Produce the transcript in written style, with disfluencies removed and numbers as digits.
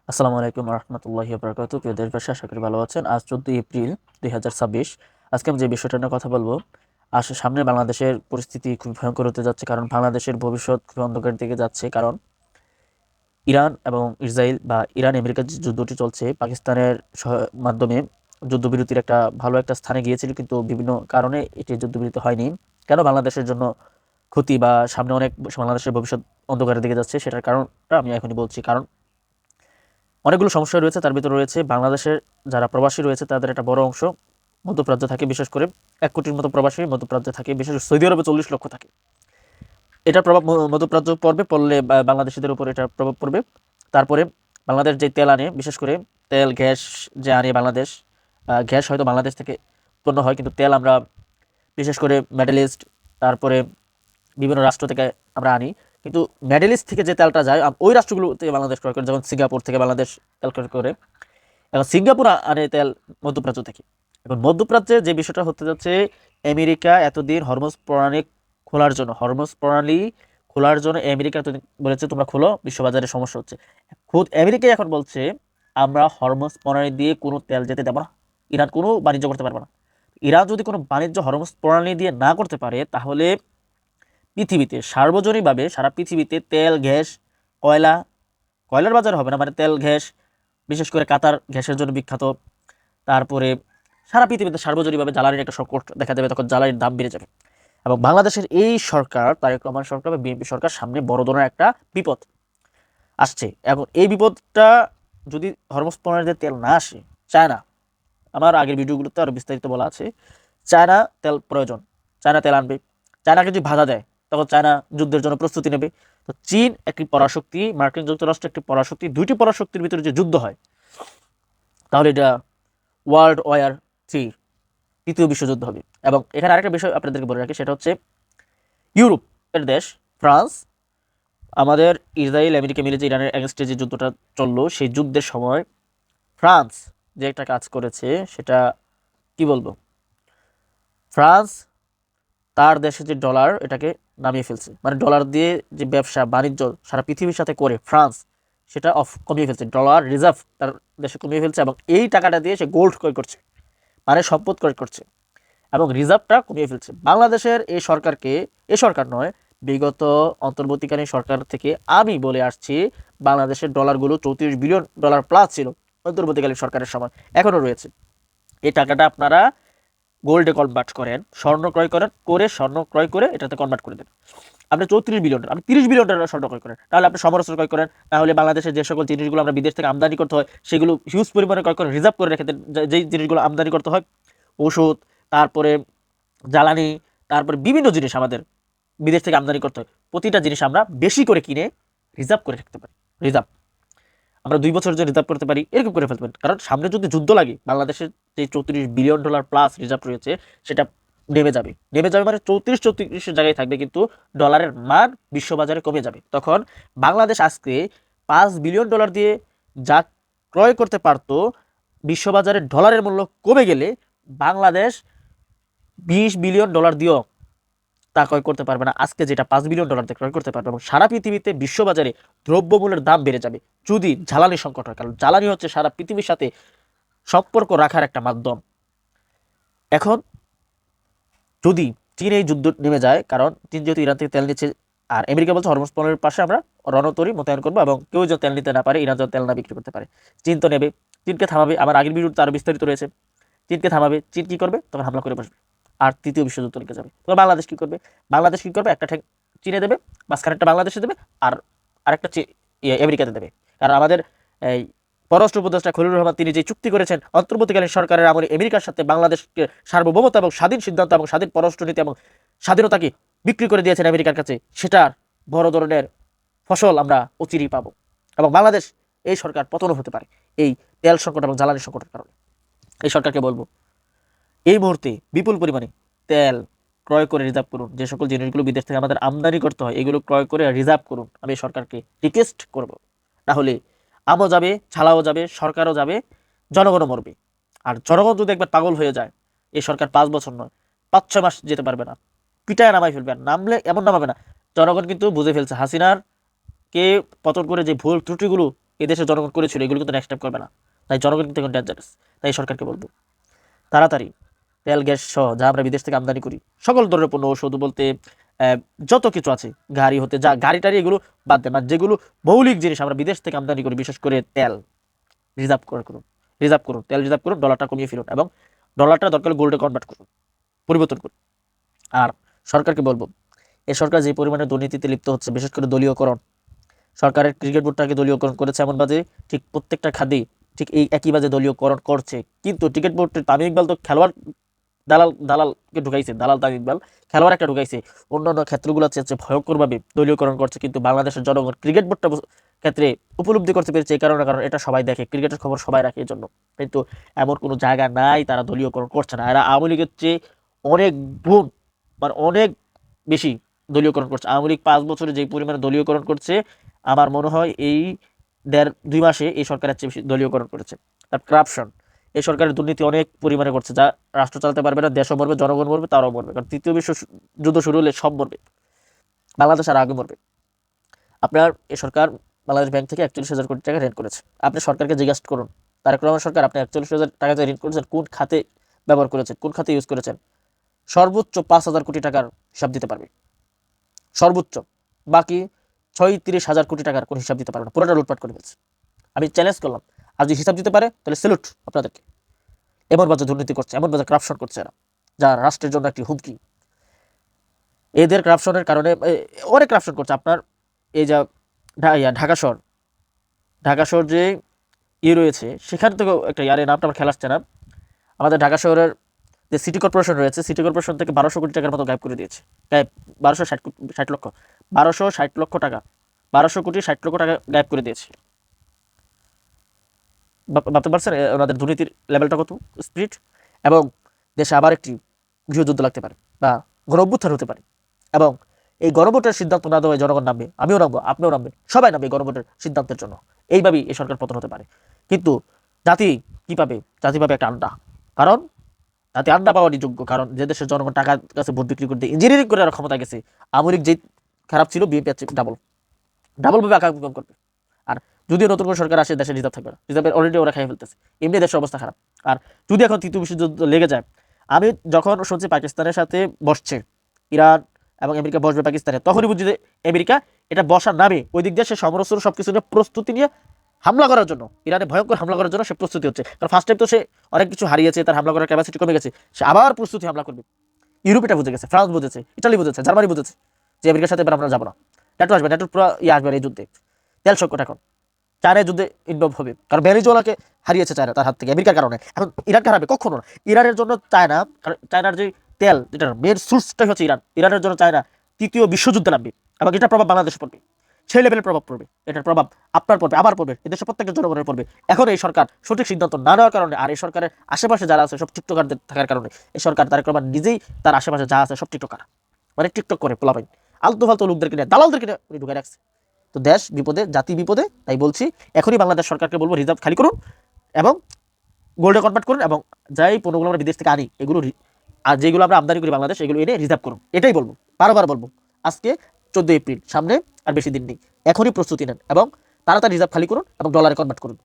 আসসালামু আলাইকুম রহমতুল্লাহি বারাকাতুহু। প্রিয় দেশবাসী, আশা করি ভালো আছেন। আজ 14 এপ্রিল 2026। আজকে আমি যে বিষয়টা নিয়ে কথা বলবো, সামনে বাংলাদেশের পরিস্থিতি খুব ভয়ঙ্কর হতে যাচ্ছে, কারণ বাংলাদেশের ভবিষ্যৎ খুব অন্ধকারের দিকে যাচ্ছে। কারণ ইরান এবং ইসরায়েল বা ইরান আমেরিকার যে যুদ্ধটি চলছে, পাকিস্তানের মাধ্যমে যুদ্ধবিরতির একটা ভালো একটা স্থানে গিয়েছিল, কিন্তু বিভিন্ন কারণে এটি যুদ্ধবিরতি হয়নি। কেন বাংলাদেশের জন্য ক্ষতি বা সামনে অনেক বাংলাদেশের ভবিষ্যৎ অন্ধকারের দিকে যাচ্ছে, সেটার কারণটা আমি এখনই বলছি। কারণ অনেকগুলো সমস্যা রয়েছে, তার ভিতরে রয়েছে বাংলাদেশের যারা প্রবাসী রয়েছে তাদের একটা বড় অংশ মধ্যপ্রাচ্যে থাকে। বিশেষ করে 1 কোটির মতো প্রবাসী মধ্যপ্রাচ্যে থাকে, বিশেষ করে সৌদি আরবে 40 লক্ষ থাকে। এটার প্রভাব মধ্যপ্রাচ্য পড়লে বাংলাদেশিদের উপর এটার প্রভাব পড়বে। তারপরে বাংলাদেশ যে তেল আনে, বিশেষ করে তেল গ্যাস যে আনে বাংলাদেশ, গ্যাস হয়তো বাংলাদেশ থেকে উৎপন্ন হয়, কিন্তু তেল আমরা বিশেষ করে মিডল ইস্ট, তারপরে বিভিন্ন রাষ্ট্র থেকে আমরা আনি। কিন্তু মিডল ইস্ট থেকে যে তেলটা যায় ওই রাষ্ট্রগুলোতে বাংলাদেশ ক্রয় করে, যেমন সিঙ্গাপুর থেকে বাংলাদেশ তেল ক্রয় করে। এখন সিঙ্গাপুর আনে তেল মধ্যপ্রাচ্য থেকে। এখন মধ্যপ্রাচ্যে যে বিষয়টা হতে যাচ্ছে, আমেরিকা এতদিন হরমুজ প্রণালী খোলার জন্য আমেরিকা এতদিন বলেছে তোমরা খোলো, বিশ্ববাজারে সমস্যা হচ্ছে। খুদ আমেরিকাই এখন বলছে আমরা হরমুজ প্রণালী দিয়ে কোনো তেল যেতে দেবো না, ইরান কোনো বাণিজ্য করতে পারবে না। ইরান যদি কোনো বাণিজ্য হরমুজ প্রণালী দিয়ে না করতে পারে, তাহলে পৃথিবীতে সার্বজনীনভাবে সারা পৃথিবীতে তেল গ্যাস কয়লা, কয়লার বাজার হবে না, মানে তেল গ্যাস, বিশেষ করে কাতার গ্যাসের জন্য বিখ্যাত। তারপরে সারা পৃথিবীতে সার্বজনীনভাবে জ্বালানির একটা সংকট দেখা যাবে, তখন জ্বালানির দাম বেড়ে যাবে। এবং বাংলাদেশের এই সরকার, তারেক রহমান সরকার বা বিএনপি সরকার, সামনে বড় ধরনের একটা বিপদ আসছে। এবং এই বিপদটা যদি হরমুজ প্রণালীতে তেল না আসে, চায়না, আমার আগের ভিডিওগুলোতে আরও বিস্তারিত বলা আছে, চায়না তেল প্রয়োজন, চায়না তেল আনবে। চায়নাকে যদি বাধা দেয়, তখন চায়না যুদ্ধের জন্য প্রস্তুতি নেবে। তো চীন একটি পরাশক্তি, মার্কিন যুক্তরাষ্ট্র একটি পরাশক্তি, দুইটি পরাশক্তির ভিতরে যে যুদ্ধ হয়, তাহলে এটা ওয়ার্ল্ড ওয়ার 3, তৃতীয় বিশ্বযুদ্ধ হবে। এবং এখানে আরেকটা বিষয় আপনাদেরকে বলে রাখি, সেটা হচ্ছে ইউরোপের দেশ ফ্রান্স, আমাদের ইসরায়েল আমেরিকা মিলে যে ইরানের এগেনস্টে যে যুদ্ধটা চললো, সেই যুদ্ধের সময় ফ্রান্স যে একটা কাজ করেছে, সেটা কি বলবো, ফ্রান্স তার দেশে যে ডলার, এটাকে নামিয়ে ফেলছে। মানে ডলার দিয়ে যে ব্যবসা বাণিজ্য সারা পৃথিবীর সাথে করে ফ্রান্স, সেটা কমিয়ে ফেলছে। ডলার রিজার্ভ তার দেশে কমিয়ে ফেলছে, এবং এই টাকাটা দিয়ে সে গোল্ড ক্রয় করছে, মানে সম্পদ ক্রয় করছে, এবং রিজার্ভটা কমিয়ে ফেলছে। বাংলাদেশের এই সরকারকে, এই সরকার নয়, বিগত অন্তর্বর্তীকালীন সরকার থেকে আমি বলে আসছি, বাংলাদেশের ডলারগুলো 34 বিলিয়ন ডলার প্লাস ছিল অন্তর্বর্তীকালীন সরকারের সময়, এখনও রয়েছে। এই টাকাটা আপনারা গোল্ডে কনভার্ট করেন, স্বর্ণ ক্রয় করেন, করে স্বর্ণ ক্রয় করে এটাতে কনভার্ট করে দেন। আপনি 34 বিলিয়ন, আপনি 30 বিলিয়ন ডলার স্বর্ণ ক্রয় করেন, তাহলে আপনি সমরাস্ত্র ক্রয় করেন। তাহলে বাংলাদেশের যে সকল জিনিসগুলো আমরা বিদেশ থেকে আমদানি করতে হয়, সেগুলো হিউজ পরিমাণে ক্রয় করে রিজার্ভ করে রেখে দেন। যেই জিনিসগুলো আমদানি করতে হয়, ওষুধ, তারপরে জ্বালানি, তারপরে বিভিন্ন জিনিস আমাদের বিদেশ থেকে আমদানি করতে হয়, প্রতিটা জিনিস আমরা বেশি করে কিনে রিজার্ভ করে রাখতে পারি। রিজার্ভ আমরা 2 বছর যে রিজার্ভ করতে পারি, এরকম করে ফেলতে পারি। কারণ সামনে যদি যুদ্ধ লাগে, বাংলাদেশের যে 34 বিলিয়ন ডলার প্লাস রিজার্ভ রয়েছে, সেটা নেমে যাবে মানে 34 জায়গায় থাকবে, কিন্তু ডলারের মান বিশ্ববাজারে কমে যাবে। তখন বাংলাদেশ আজকে 5 বিলিয়ন ডলার দিয়ে যা ক্রয় করতে পারতো, বিশ্ববাজারে ডলারের মূল্য কমে গেলে বাংলাদেশ 20 বিলিয়ন ডলার দিয়েও তা ক্রয় করতে পারবে না, আজকে যেটা 5 বিলিয়ন ডলার দিয়ে ক্রয় করতে পারবে। এবং সারা পৃথিবীতে বিশ্ববাজারে দ্রব্যমূল্যের দাম বেড়ে যাবে যদি জ্বালানি সংকট হয়, কারণ জ্বালানি হচ্ছে সারা পৃথিবীর সাথে সম্পর্ক রাখার একটা মাধ্যম। এখন যদি চীন এই যুদ্ধ নেমে যায়, কারণ চীন যেহেতু ইরান থেকে তেল নিচ্ছে, আর আমেরিকা বলছে হরমুজ প্রণালীর পাশে আমরা রণতরী মোতায়েন করবো, এবং কেউ যেন তেল নিতে না পারে, ইরান যেন তেল না বিক্রি করতে পারে। চীন তো নেবে, চীনকে থামাবে। আমার আগের ভিডিওতে আরো বিস্তারিত রয়েছে, চীনকে থামাবে। চীন কি করবে? তখন হামলা করে বসবে, আর তৃতীয় বিশ্বযুদ্ধ লেগে যাবে। তখন বাংলাদেশ কি করবে? বাংলাদেশ কি করবে? একটা ঠ্যাং চীনে দেবে, মাঝখানেরটা বাংলাদেশে দেবে, আর আরেকটা আমেরিকাতে দেবে। কারণ আমাদের এই পররাষ্ট্র উপদেষ্টা খলিলুর রহমান, তিনি যে চুক্তি করেছেন অন্তর্বর্তীকালীন সরকারের আমলে আমেরিকার সাথে, বাংলাদেশকে সার্বভৌমত্ব এবং স্বাধীন সিদ্ধান্ত এবং স্বাধীন পররাষ্ট্রনীতি এবং স্বাধীনতাকে বিক্রি করে দিয়েছেন আমেরিকার কাছে, সেটার বড় ধরনের ফসল আমরা অচিরেই পাবো। এবং বাংলাদেশ, এই সরকার পতনও হতে পারে এই তেল সংকট এবং জ্বালানি সংকটের কারণে। এই সরকারকে বলবো, এই মুহূর্তে বিপুল পরিমাণে তেল ক্রয় করে রিজার্ভ করুন। যে সকল জিনিসগুলো বিদেশ থেকে আমাদের আমদানি করতে হয়, এগুলো ক্রয় করে রিজার্ভ করুন। আমি সরকারকে রিকোয়েস্ট করব। তাহলে আমও যাবে, ছালাও যাবে, সরকারও যাবে, জনগণও মরবে। আর জনগণ যদি একবার পাগল হয়ে যায়, এই সরকার 5 বছর নয়, 5-6 মাস যেতে পারবে না, পিটায় নামাই ফেলবে। আর এমন নামাবে না, জনগণ কিন্তু বুঝে ফেলছে হাসিনার কে পতন করে যে ভুল ত্রুটিগুলো এদেশের জনগণ করেছিল, এগুলো কিন্তু নেক্সট টাইম করবে না। তাই জনগণ কিন্তু এখন ডেঞ্জারাস। তাই সরকারকে বলবো তাড়াতাড়ি তেল গ্যাস সহ যা আমরা বিদেশ থেকে আমদানি করি, সকল ধরনের পণ্য, ওষুধ বলতে যত কিছু আছে, গাড়ি হতে যা গাড়ি টাড়ি এগুলো বাদ দেন, আর যেগুলো মৌলিক জিনিস আমরা বিদেশ থেকে আমদানি করি, বিশেষ করে তেল রিজার্ভ করুন, তেল রিজার্ভ করুন, ডলারটা কমিয়ে ফেলুন এবং ডলারটা দরকার গোল্ডে কনভার্ট করুন, পরিবর্তন করুন। আর সরকারকে বলবো, এই সরকার যে পরিমাণে দুর্নীতিতে লিপ্ত হচ্ছে, বিশেষ করে দলীয়করণ, সরকারের ক্রিকেট বোর্ডটাকে দলীয়করণ করেছে এমন বাজে, ঠিক প্রত্যেকটা খাতেই ঠিক এই একই বাজে দলীয়করণ করছে। কিন্তু ক্রিকেট বোর্ডের তামিম ইকবাল তো খেলোয়াড় দালালকে ঢুকাইছে, দালাল তামিম ইকবাল খেলোয়াড় একটা ঢুকাইছে, অন্যান্য ক্ষেত্রগুলো হচ্ছে ভয়ঙ্করভাবে দলীয়করণ করছে। কিন্তু বাংলাদেশের জনগণ ক্রিকেট বোর্ডটা ক্ষেত্রে উপলব্ধি করতে পেরেছে এই কারণে, কারণ এটা সবাই দেখে, ক্রিকেটের খবর সবাই রাখে এই জন্য। কিন্তু এমন কোনো জায়গা নাই তারা দলীয়করণ করছে না। এরা আওয়ামী লীগের চেয়ে অনেক গুণ, মানে অনেক বেশি দলীয়করণ করছে। আওয়ামী লীগ 5 বছরে যে পরিমাণে দলীয়করণ করছে, আমার মনে হয় এই 1.5-2 মাসে এই সরকারের চেয়ে বেশি দলীয়করণ করেছে। তার করাপশন, এই সরকারের দুর্নীতি অনেক পরিমাণে করছে, যা রাষ্ট্র চালাতে পারবে না, দেশও মরবে, জনগণ মরবে, তারাও মরবে। কারণ তৃতীয় বিশ্ব যুদ্ধ শুরু হলে সব মরবে, বাংলাদেশ আর আগে মরবে। আপনার এই সরকার বাংলাদেশ ব্যাংক থেকে 41,000 কোটি টাকা ঋণ করেছে। আপনি সরকারকে জিজ্ঞাসা করুন, তারেক রহমান সরকার আপনি 41,000 টাকা যে ঋণ করেছেন কোন খাতে ব্যবহার করেছেন, কোন খাতে ইউজ করেছেন? সর্বোচ্চ 5,000 কোটি টাকার হিসাব দিতে পারবে, সর্বোচ্চ। বাকি 36,000 কোটি টাকার কোন হিসাব দিতে পারবে না, পুরোটা লুটপাট করে ফেলছে। আমি চ্যালেঞ্জ করলাম, আর যদি হিসাব দিতে পারে তাহলে স্যালুট আপনাদেরকে। এমন বাজে দুর্নীতি করছে, এমন বাজে করাপশন করছে এরা, যা রাষ্ট্রের জন্য একটি হুমকি। এদের করাপশনের কারণে অনেক করাপশন করছে। আপনার এই যা ঢাকা শহর যে রয়েছে, সেখান থেকেও একটা ইয়ারের নামটা আমার খেয়াল আসছে না। আমাদের ঢাকা শহরের যে সিটি কর্পোরেশন রয়েছে, সিটি কর্পোরেশন থেকে 1200 কোটি টাকার মতো গায়েব করে দিয়েছে। গায়েব 1260 লক্ষ, 1260 লক্ষ টাকা, 1200 কোটি 60 লক্ষ টাকা গায়েব করে দিয়েছে। ভাবতে পারছেন ওনাদের দুর্নীতির লেভেলটা কত স্পিড? এবং দেশে আবার একটি গৃহযুদ্ধ লাগতে পারে বা গণ অভ্যুত্থান হতে পারে, এবং এই গণভোটের সিদ্ধান্ত না দেওয়ায় জনগণ নামবে, আমিও নামবো, আপনিও নামবে, সবাই নামবে গণভোটের সিদ্ধান্তের জন্য। এইভাবেই এই সরকার পতন হতে পারে। কিন্তু জাতি কি পাবে? জাতি পাবে একটা আন্ডা। কারণ জাতি আন্ডা পাওয়ারই যোগ্য, কারণ যে দেশের জনগণ টাকার কাছে ভোট বিক্রি করতে ইঞ্জিনিয়ারিং করে আর ক্ষমতা গেছে। আওয়ামী লীগ যেই খারাপ ছিল, বিএনপি আছে ডাবলভাবে আকাঙ্ক্ষা করবে। আর যদিও নতুন করে সরকার আসে, দেশের রিজার্ভ থাকবে না, রিজার্ভের অলরেডি ওরা খাই ফেলতেছে, এমনি দেশের অবস্থা খারাপ। আর যদি এখন তৃতীয় বিশ্বযুদ্ধ লেগে যায়, আমি যখন শুনছি পাকিস্তানের সাথে বসছে ইরান এবং আমেরিকা বসবে পাকিস্তানে, তখনই বুঝছি যে আমেরিকা এটা বসার নামে ওই দিক দিয়ে সে সমরস্ত্র সবকিছু নিয়ে প্রস্তুতি নিয়ে হামলা করার জন্য, ইরানে ভয়ঙ্কর হামলা করার জন্য সে প্রস্তুতি হচ্ছে। কারণ ফার্স্ট টাইম তো সে অনেক কিছু হারিয়েছে, তার হামলা করার ক্যাপাসিটি কমে গেছে, সে আবার প্রস্তুতি হামলা করবে। ইউরোপ এটা বুঝে গেছে, ফ্রান্স বুঝেছে, ইটালি বুঝেছে, জার্মানি বুঝেছে যে আমেরিকার সাথে এবার আমরা যাবো না। ন্যাটো আসবে, ন্যাটোর পুরো আসবে এই যুদ্ধে। তেল সংকট এখন, চায়নার যুদ্ধে ইনভলভ হবে, কারণ ভেনেজুয়েলাকে হারিয়েছে চায়না তার হাত থেকে আমেরিকার কারণে। এখন ইরানকে হারাবে কখনো না। ইরানের জন্য চায়না, কারণ চায়নার যে তেল, যেটার মেন সোর্সটাই হচ্ছে ইরান, ইরানের জন্য চায়না তৃতীয় বিশ্বযুদ্ধে নামবে, এবং এটার প্রভাব বাংলাদেশে পড়বে, সেই লেভেলের প্রভাব পড়বে। এটার প্রভাব আপনার পড়বে, আবার পড়বে, এদেশের প্রত্যেকটা জনগণের পড়বে। এখন এই সরকার সঠিক সিদ্ধান্ত না নেওয়ার কারণে, আর এই সরকারের আশেপাশে যারা আছে সব টিকটকারদের থাকার কারণে, এই সরকার তারেক রহমান নিজেই তার আশেপাশে যা আছে সব টিকটকার, মানে টিকটক করে পোলাপাইন, আলতু ফালতু লোকদেরকে নিয়ে, দালালদেরকে নিয়ে উনি ঢুকে রাখছে। তো দেশ বিপদে, জাতি বিপদে। তাই বলছি এখনই বাংলাদেশ সরকারকে বলবো রিজার্ভ খালি করুন এবং গোল্ডে কনভার্ট করুন, এবং যাই পণ্যগুলো আমরা বিদেশ থেকে আনি এগুলো আর যেগুলো আমরা আমদানি করি বাংলাদেশ, এগুলো এনে রিজার্ভ করুন। এটাই বলবো, বারবার বলবো। আজকে 14 এপ্রিল, সামনে আর বেশি দিন নেই, এখনই প্রস্তুতি নেন এবং তাড়াতাড়ি রিজার্ভ খালি করুন এবং ডলারে কনভার্ট করুন।